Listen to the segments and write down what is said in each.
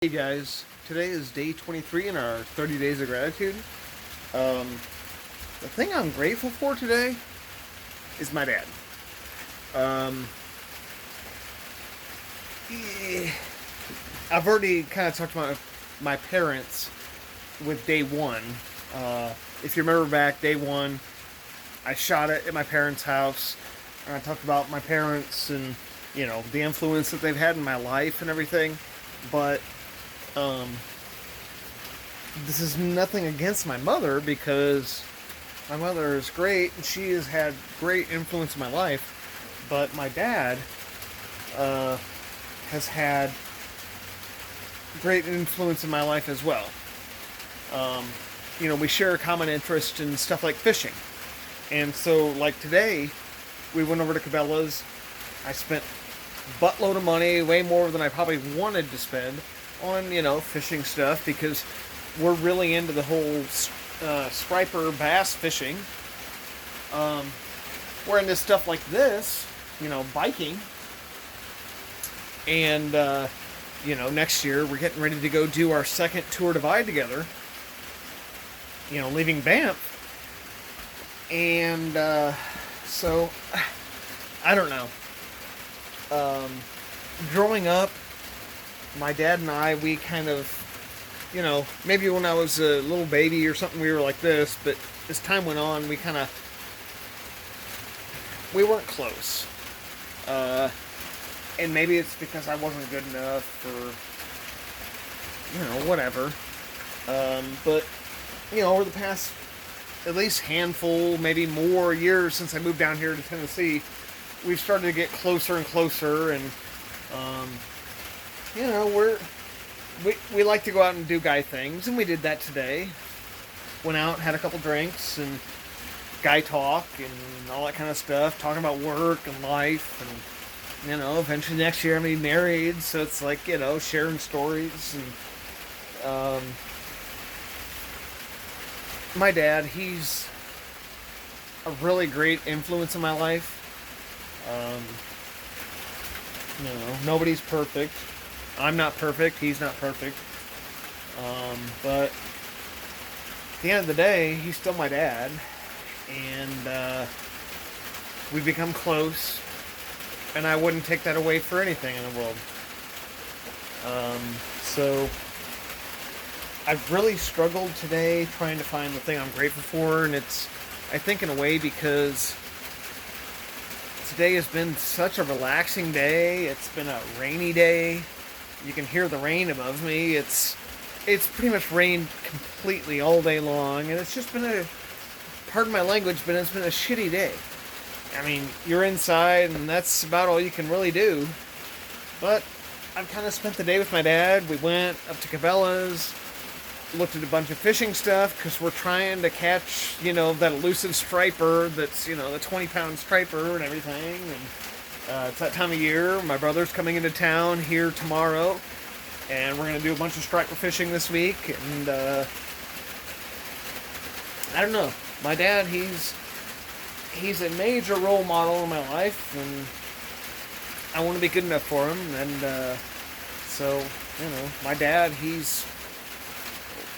Hey guys, today is day 23 in our 30 days of gratitude. Um, the thing I'm grateful for today is my dad. Um, eh, I've already kind of talked about my parents with day one. If you remember back, day one, I shot it at my parents' house, and I talked about my parents and, the influence that they've had in my life and everything. But, um, this is nothing against my mother because my mother is great and she has had great influence in my life. But my dad uh, has had great influence in my life as well. Um, we share a common interest in stuff like fishing. And so, like today, we went over to Cabela's. I spent a buttload of money, way more than I probably wanted to spend, on, fishing stuff because we're really into the whole striper bass fishing. We're into stuff like this, biking. And, next year we're getting ready to go do our second Tour Divide together, leaving Banff. And so, I don't know. Growing up, my dad and I, we kind of, maybe when I was a little baby or something, we were like this, but as time went on, we weren't close. And maybe it's because I wasn't good enough or, whatever. But, over the past at least handful, maybe more years since I moved down here to Tennessee, we've started to get closer and closer, and we like to go out and do guy things, and we did that today. Went out, had a couple drinks, and guy talk and all that kind of stuff, talking about work and life, and eventually next year I'm gonna be married, so it's like sharing stories. And my dad, he's a really great influence in my life. Nobody's perfect. I'm not perfect. He's not perfect. But at the end of the day, he's still my dad. And we've become close. And I wouldn't take that away for anything in the world. So I've really struggled today trying to find the thing I'm grateful for. And it's, I think, in a way because today has been such a relaxing day. It's been a rainy day. You can hear the rain above me. It's pretty much rained completely all day long, and it's just been pardon my language, but it's been a shitty day. I mean, you're inside, and that's about all you can really do. But I've kind of spent the day with my dad. We went up to Cabela's, looked at a bunch of fishing stuff, because we're trying to catch, that elusive striper that's, the 20-pound striper and everything. And it's that time of year. My brother's coming into town here tomorrow, and we're going to do a bunch of striper fishing this week. And I don't know. My dad, he's a major role model in my life, and I want to be good enough for him. And so, my dad,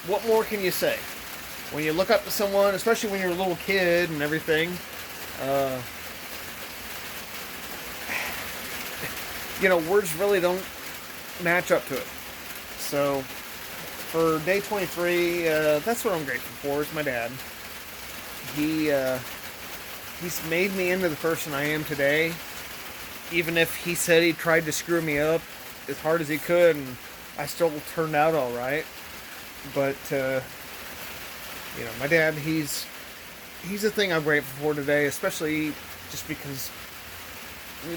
what more can you say? When you look up to someone, especially when you're a little kid and everything, words really don't match up to it. So, for day 23, that's what I'm grateful for, is my dad. He's made me into the person I am today, even if he said he tried to screw me up as hard as he could, and I still turned out all right. But, my dad, he's the thing I'm grateful for today, especially just because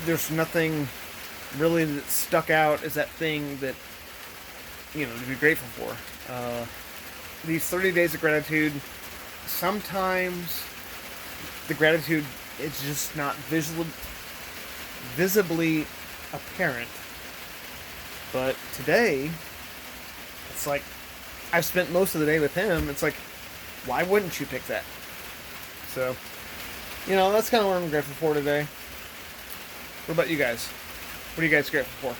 there's nothing really that stuck out as that thing that, to be grateful for. These 30 days of gratitude, sometimes the gratitude is just not visibly apparent. But today, it's like, I've spent most of the day with him. It's like, why wouldn't you pick that? So, that's kind of what I'm grateful for today. What about you guys? What are you guys grateful for?